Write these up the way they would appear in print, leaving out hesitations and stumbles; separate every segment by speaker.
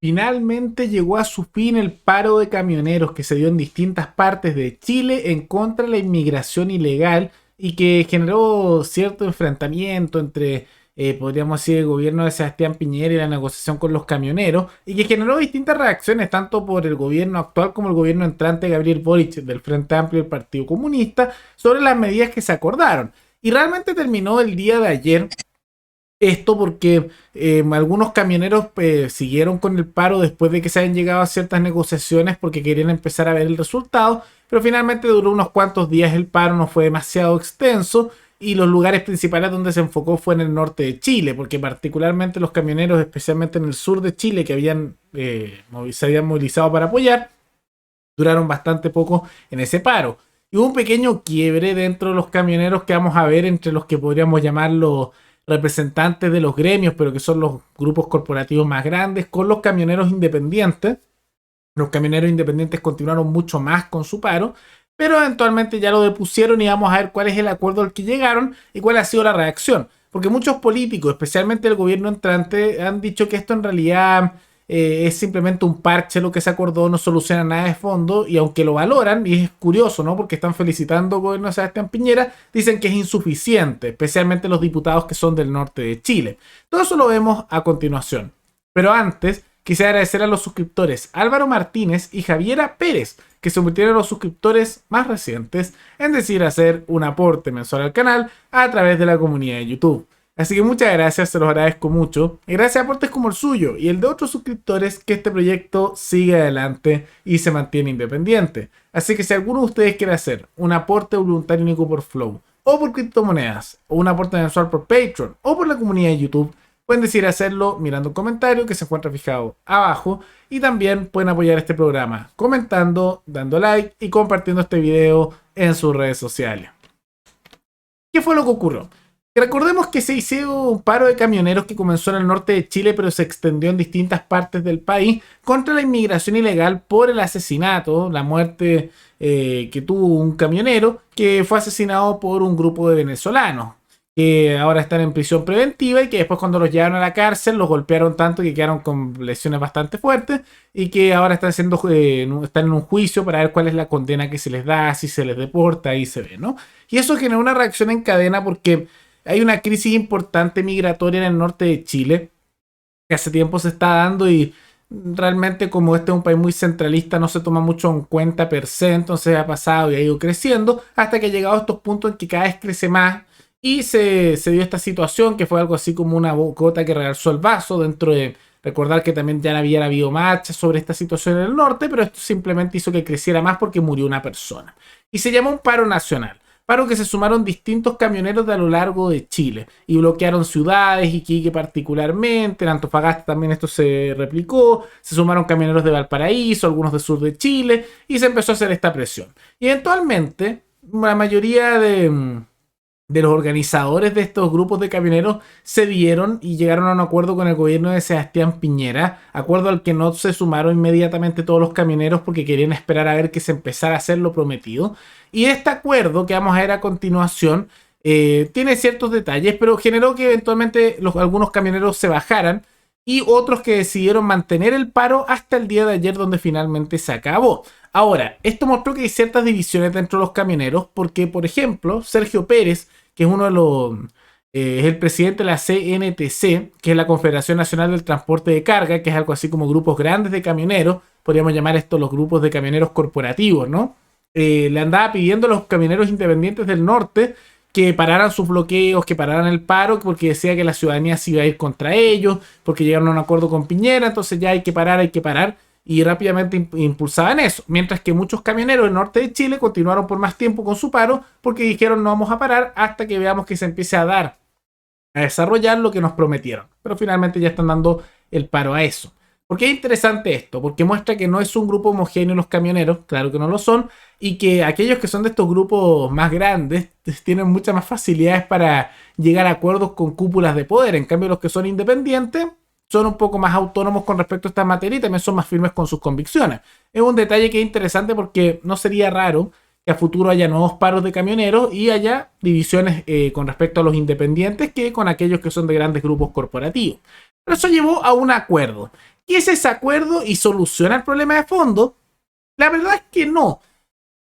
Speaker 1: Finalmente llegó a su fin el paro de camioneros que se dio en distintas partes de Chile en contra de la inmigración ilegal y que generó cierto enfrentamiento entre, podríamos decir, el gobierno de Sebastián Piñera y la negociación con los camioneros y que generó distintas reacciones tanto por el gobierno actual como el gobierno entrante de Gabriel Boric del Frente Amplio y el Partido Comunista sobre las medidas que se acordaron. Y realmente terminó el día de ayer esto porque algunos camioneros siguieron con el paro después de que se hayan llegado a ciertas negociaciones porque querían empezar a ver el resultado, pero finalmente duró unos cuantos días el paro, no fue demasiado extenso y los lugares principales donde se enfocó fue en el norte de Chile, porque particularmente los camioneros, especialmente en el sur de Chile, que se habían movilizado para apoyar, duraron bastante poco en ese paro. Y hubo un pequeño quiebre dentro de los camioneros que vamos a ver entre los que podríamos llamarlo representantes de los gremios, pero que son los grupos corporativos más grandes, con los camioneros independientes. Los camioneros independientes continuaron mucho más con su paro, pero eventualmente ya lo depusieron y vamos a ver cuál es el acuerdo al que llegaron y cuál ha sido la reacción. Porque muchos políticos, especialmente el gobierno entrante, han dicho que esto en realidad es simplemente un parche lo que se acordó, no soluciona nada de fondo y aunque lo valoran, y es curioso, ¿no? Porque están felicitando al gobierno de Sebastián Piñera, dicen que es insuficiente, especialmente los diputados que son del norte de Chile. Todo eso lo vemos a continuación. Pero antes, quisiera agradecer a los suscriptores Álvaro Martínez y Javiera Pérez, que se convirtieron en los suscriptores más recientes en decidir hacer un aporte mensual al canal a través de la comunidad de YouTube. Así que muchas gracias, se los agradezco mucho. Y gracias a aportes como el suyo y el de otros suscriptores que este proyecto sigue adelante y se mantiene independiente. Así que si alguno de ustedes quiere hacer un aporte voluntario único por Flow, o por criptomonedas, o un aporte mensual por Patreon, o por la comunidad de YouTube, pueden decidir hacerlo mirando un comentario que se encuentra fijado abajo. Y también pueden apoyar este programa comentando, dando like y compartiendo este video en sus redes sociales. ¿Qué fue lo que ocurrió? Recordemos que se hizo un paro de camioneros que comenzó en el norte de Chile pero se extendió en distintas partes del país contra la inmigración ilegal por el asesinato, la muerte que tuvo un camionero que fue asesinado por un grupo de venezolanos que ahora están en prisión preventiva y que después cuando los llevaron a la cárcel los golpearon tanto que quedaron con lesiones bastante fuertes y que ahora están están en un juicio para ver cuál es la condena que se les da, si se les deporta, ahí se ve, ¿no? Y eso generó una reacción en cadena porque hay una crisis importante migratoria en el norte de Chile que hace tiempo se está dando y realmente como este es un país muy centralista no se toma mucho en cuenta per se, entonces ha pasado y ha ido creciendo hasta que ha llegado a estos puntos en que cada vez crece más y se dio esta situación que fue algo así como una gota que rebalsó el vaso dentro de recordar que también ya había habido marchas sobre esta situación en el norte, pero esto simplemente hizo que creciera más porque murió una persona. Y se llamó un paro nacional. Paro que se sumaron distintos camioneros de a lo largo de Chile y bloquearon ciudades, Iquique particularmente, en Antofagasta también esto se replicó, se sumaron camioneros de Valparaíso, algunos del sur de Chile y se empezó a hacer esta presión. Y eventualmente la mayoría de los organizadores de estos grupos de camioneros se dieron y llegaron a un acuerdo con el gobierno de Sebastián Piñera, acuerdo al que no se sumaron inmediatamente todos los camioneros porque querían esperar a ver que se empezara a hacer lo prometido. Y este acuerdo que vamos a ver a continuación tiene ciertos detalles, pero generó que eventualmente algunos camioneros se bajaran y otros que decidieron mantener el paro hasta el día de ayer donde finalmente se acabó. Ahora, esto mostró que hay ciertas divisiones dentro de los camioneros porque, por ejemplo, Sergio Pérez, que es uno de los es el presidente de la CNTC, que es la Confederación Nacional del Transporte de Carga, que es algo así como grupos grandes de camioneros, podríamos llamar esto los grupos de camioneros corporativos, ¿no? Le andaba pidiendo a los camioneros independientes del norte que pararan sus bloqueos, que pararan el paro, porque decía que la ciudadanía se iba a ir contra ellos, porque llegaron a un acuerdo con Piñera, entonces ya hay que parar, y rápidamente impulsaban eso, mientras que muchos camioneros del norte de Chile continuaron por más tiempo con su paro, porque dijeron no vamos a parar hasta que veamos que se empiece a desarrollar lo que nos prometieron, pero finalmente ya están dando el paro a eso. ¿Por qué es interesante esto? Porque muestra que no es un grupo homogéneo los camioneros, claro que no lo son, y que aquellos que son de estos grupos más grandes tienen muchas más facilidades para llegar a acuerdos con cúpulas de poder. En cambio, los que son independientes son un poco más autónomos con respecto a esta materia y también son más firmes con sus convicciones. Es un detalle que es interesante porque no sería raro que a futuro haya nuevos paros de camioneros y haya divisiones con respecto a los independientes que con aquellos que son de grandes grupos corporativos. Pero eso llevó a un acuerdo. ¿Qué es ese acuerdo y soluciona el problema de fondo? La verdad es que no.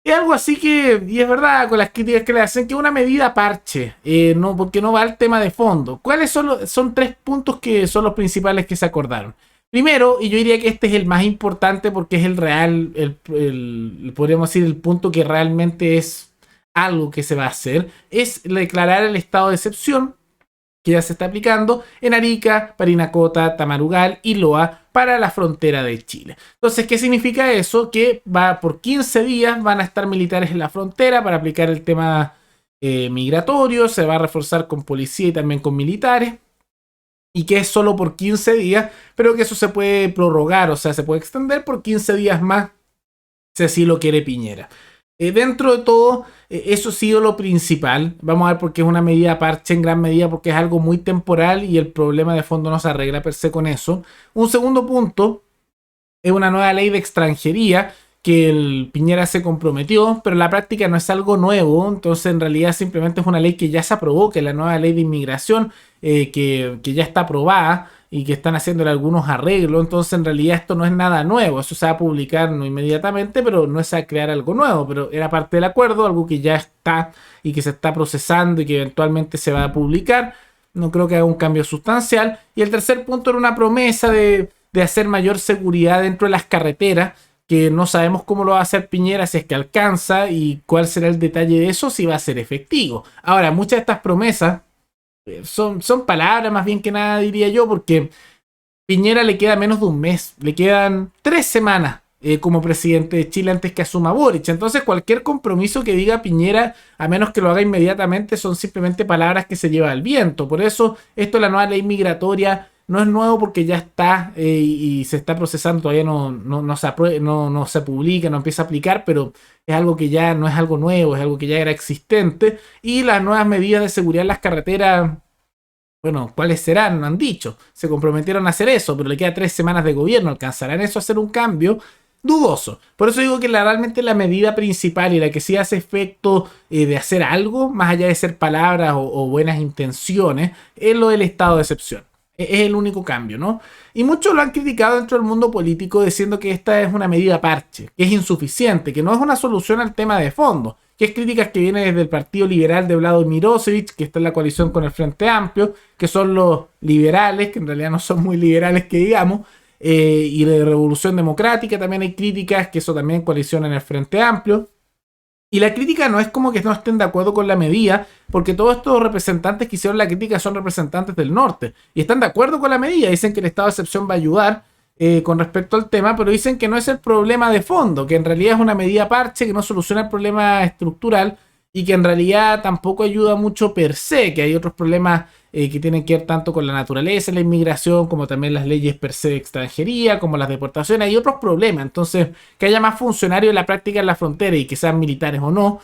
Speaker 1: Es algo así que, y es verdad, con las críticas que le hacen, que es una medida parche, no, porque no va al tema de fondo. ¿Cuáles son 3 puntos que son los principales que se acordaron? Primero, y yo diría que este es el más importante porque es el real, podríamos decir, el punto que realmente es algo que se va a hacer, es declarar el estado de excepción que ya se está aplicando en Arica, Parinacota, Tamarugal y Loa para la frontera de Chile. Entonces, ¿qué significa eso? Que va por 15 días van a estar militares en la frontera para aplicar el tema migratorio, se va a reforzar con policía y también con militares, y que es solo por 15 días, pero que eso se puede prorrogar, o sea, se puede extender por 15 días más, si así lo quiere Piñera. Dentro de todo, eso ha sido lo principal. Vamos a ver por qué es una medida parche en gran medida, porque es algo muy temporal y el problema de fondo no se arregla per se con eso. Un segundo punto es una nueva ley de extranjería que el Piñera se comprometió, pero en la práctica no es algo nuevo, entonces en realidad simplemente es una ley que ya se aprobó, que es la nueva ley de inmigración, que ya está aprobada y que están haciéndole algunos arreglos, entonces en realidad esto no es nada nuevo, eso se va a publicar no inmediatamente, pero no es a crear algo nuevo, pero era parte del acuerdo, algo que ya está y que se está procesando y que eventualmente se va a publicar. No creo que haga un cambio sustancial. Y el tercer punto era una promesa de hacer mayor seguridad dentro de las carreteras, que no sabemos cómo lo va a hacer Piñera, si es que alcanza y cuál será el detalle de eso, si va a ser efectivo. Ahora, muchas de estas promesas son palabras más bien que nada, diría yo, porque Piñera le queda menos de un mes, le quedan 3 semanas como presidente de Chile antes que asuma Boric. Entonces cualquier compromiso que diga Piñera, a menos que lo haga inmediatamente, son simplemente palabras que se lleva al viento. Por eso esto de la nueva ley migratoria no es nuevo, porque ya está y se está procesando, todavía no se publica, no empieza a aplicar, pero es algo que ya no es algo nuevo, es algo que ya era existente. Y las nuevas medidas de seguridad en las carreteras, bueno, ¿cuáles serán? No han dicho. Se comprometieron a hacer eso, pero le queda 3 semanas de gobierno. ¿Alcanzarán eso a hacer un cambio? Dudoso. Por eso digo que realmente la medida principal y la que sí hace efecto de hacer algo, más allá de ser palabras o buenas intenciones, es lo del estado de excepción. Es el único cambio, ¿no? Y muchos lo han criticado dentro del mundo político diciendo que esta es una medida parche, que es insuficiente, que no es una solución al tema de fondo, que es críticas que vienen desde el Partido Liberal de Vlado Mirosevic, que está en la coalición con el Frente Amplio, que son los liberales, que en realidad no son muy liberales que digamos, y de Revolución Democrática también hay críticas, que eso también coalición en el Frente Amplio. Y la crítica no es como que no estén de acuerdo con la medida, porque todos estos representantes que hicieron la crítica son representantes del norte y están de acuerdo con la medida. Dicen que el estado de excepción va a ayudar con respecto al tema, pero dicen que no es el problema de fondo, que en realidad es una medida parche que no soluciona el problema estructural y que en realidad tampoco ayuda mucho per se, que hay otros problemas que tienen que ver tanto con la naturaleza, la inmigración, como también las leyes per se de extranjería, como las deportaciones, hay otros problemas. Entonces, que haya más funcionarios en la práctica en la frontera y que sean militares o no,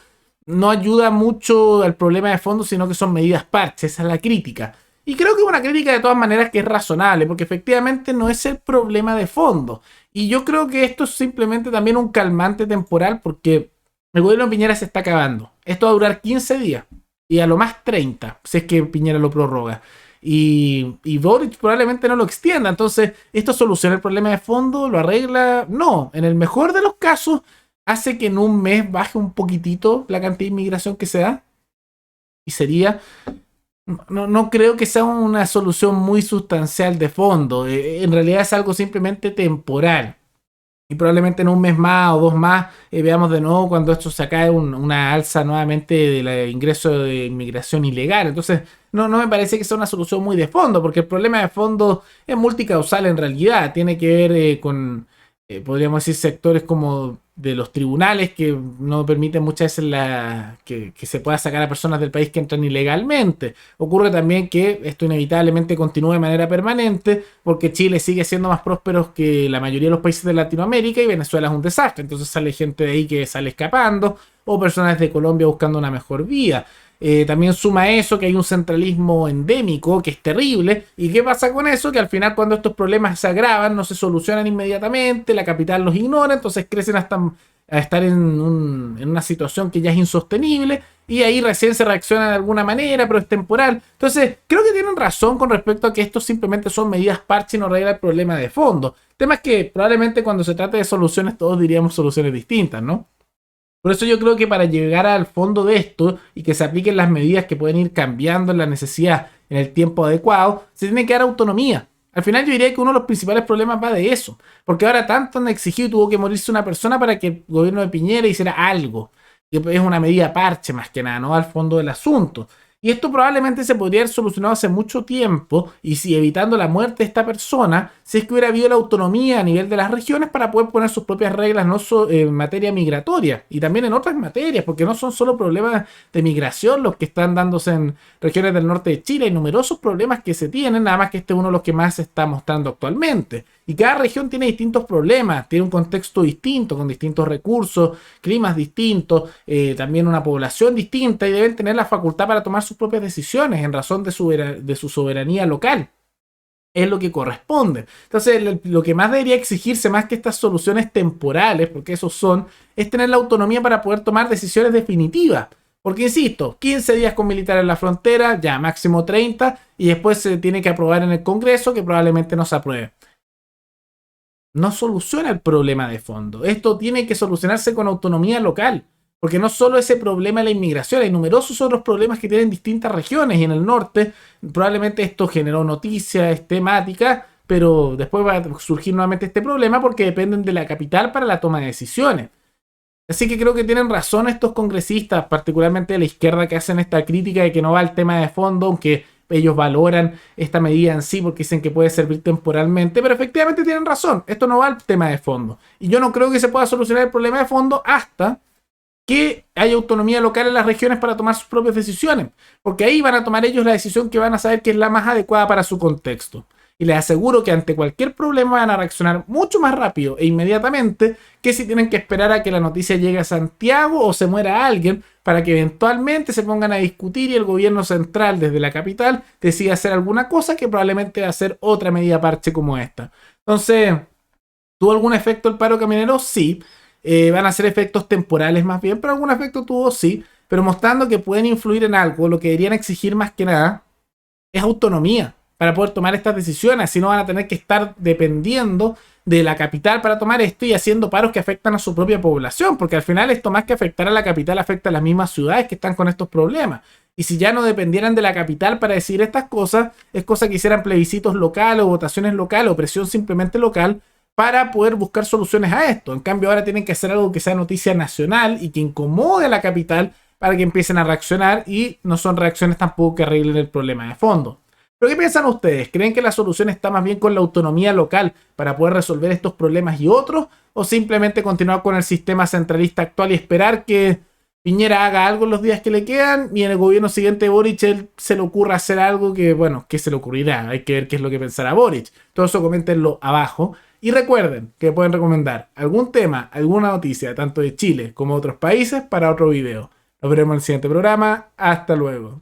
Speaker 1: no ayuda mucho al problema de fondo, sino que son medidas parches, esa es la crítica. Y creo que es una crítica de todas maneras que es razonable, porque efectivamente no es el problema de fondo. Y yo creo que esto es simplemente también un calmante temporal, porque el gobierno de Piñera se está acabando. Esto va a durar 15 días y a lo más 30, si es que Piñera lo prorroga. Y Boric probablemente no lo extienda. Entonces, ¿esto soluciona el problema de fondo? ¿Lo arregla? No. En el mejor de los casos, hace que en un mes baje un poquitito la cantidad de inmigración que se da. Y sería... No creo que sea una solución muy sustancial de fondo. En realidad es algo simplemente temporal. Y probablemente en un mes más o 2 más veamos de nuevo cuando esto se acabe una alza nuevamente del ingreso de inmigración ilegal. Entonces no me parece que sea una solución muy de fondo, porque el problema de fondo es multicausal en realidad. Tiene que ver con, podríamos decir, sectores como de los tribunales que no permiten muchas veces que se pueda sacar a personas del país que entran ilegalmente. Ocurre también que esto inevitablemente continúa de manera permanente porque Chile sigue siendo más próspero que la mayoría de los países de Latinoamérica y Venezuela es un desastre. Entonces sale gente de ahí que sale escapando. o personas de Colombia buscando una mejor vida. También suma eso que hay un centralismo endémico que es terrible. ¿Y qué pasa con eso? Que al final cuando estos problemas se agravan no se solucionan inmediatamente, la capital los ignora, entonces crecen hasta a estar en una situación que ya es insostenible y ahí recién se reacciona de alguna manera, pero es temporal. Entonces creo que tienen razón con respecto a que esto simplemente son medidas parche y no arregla el problema de fondo. El tema es que probablemente cuando se trate de soluciones todos diríamos soluciones distintas, ¿no? Por eso yo creo que para llegar al fondo de esto y que se apliquen las medidas que pueden ir cambiando en la necesidad en el tiempo adecuado, se tiene que dar autonomía. Al final yo diría que uno de los principales problemas va de eso, porque ahora tanto han exigido y tuvo que morirse una persona para que el gobierno de Piñera hiciera algo, que es una medida parche más que nada, no al fondo del asunto. Y esto probablemente se podría haber solucionado hace mucho tiempo y si evitando la muerte de esta persona, si es que hubiera habido la autonomía a nivel de las regiones para poder poner sus propias reglas no en materia migratoria y también en otras materias, porque no son solo problemas de migración los que están dándose en regiones del norte de Chile, hay numerosos problemas que se tienen, nada más que este es uno de los que más se está mostrando actualmente. Y cada región tiene distintos problemas, tiene un contexto distinto, con distintos recursos, climas distintos, también una población distinta y deben tener la facultad para tomar sus propias decisiones en razón de su soberanía local. Es lo que corresponde. Entonces, lo que más debería exigirse, más que estas soluciones temporales, porque esos son, es tener la autonomía para poder tomar decisiones definitivas. Porque, insisto, 15 días con militares en la frontera, ya máximo 30, y después se tiene que aprobar en el Congreso, que probablemente no se apruebe. No soluciona el problema de fondo. Esto tiene que solucionarse con autonomía local. Porque no solo ese problema de la inmigración, hay numerosos otros problemas que tienen distintas regiones y en el norte probablemente esto generó noticias, temáticas, pero después va a surgir nuevamente este problema porque dependen de la capital para la toma de decisiones. Así que creo que tienen razón estos congresistas, particularmente de la izquierda, que hacen esta crítica de que no va al tema de fondo, aunque ellos valoran esta medida en sí porque dicen que puede servir temporalmente, pero efectivamente tienen razón, esto no va al tema de fondo. Y yo no creo que se pueda solucionar el problema de fondo hasta que haya autonomía local en las regiones para tomar sus propias decisiones, porque ahí van a tomar ellos la decisión que van a saber que es la más adecuada para su contexto. Y les aseguro que ante cualquier problema van a reaccionar mucho más rápido e inmediatamente que si tienen que esperar a que la noticia llegue a Santiago o se muera alguien para que eventualmente se pongan a discutir y el gobierno central desde la capital decida hacer alguna cosa que probablemente va a ser otra medida parche como esta. Entonces, ¿tuvo algún efecto el paro camionero? Sí. Van a ser efectos temporales más bien, pero algún efecto tuvo sí, pero mostrando que pueden influir en algo, lo que deberían exigir más que nada es autonomía para poder tomar estas decisiones, si no van a tener que estar dependiendo de la capital para tomar esto y haciendo paros que afectan a su propia población, porque al final esto más que afectar a la capital afecta a las mismas ciudades que están con estos problemas. Y si ya no dependieran de la capital para decir estas cosas, es cosa que hicieran plebiscitos locales o votaciones locales o presión simplemente local para poder buscar soluciones a esto. En cambio ahora tienen que hacer algo que sea noticia nacional y que incomode a la capital para que empiecen a reaccionar y no son reacciones tampoco que arreglen el problema de fondo. ¿Pero qué piensan ustedes? ¿Creen que la solución está más bien con la autonomía local para poder resolver estos problemas y otros? ¿O simplemente continuar con el sistema centralista actual y esperar que Piñera haga algo en los días que le quedan y en el gobierno siguiente de Boric él se le ocurra hacer algo que, bueno, ¿qué se le ocurrirá? Hay que ver qué es lo que pensará Boric. Todo eso coméntenlo abajo. Y recuerden que pueden recomendar algún tema, alguna noticia, tanto de Chile como de otros países, para otro video. Nos veremos en el siguiente programa. Hasta luego.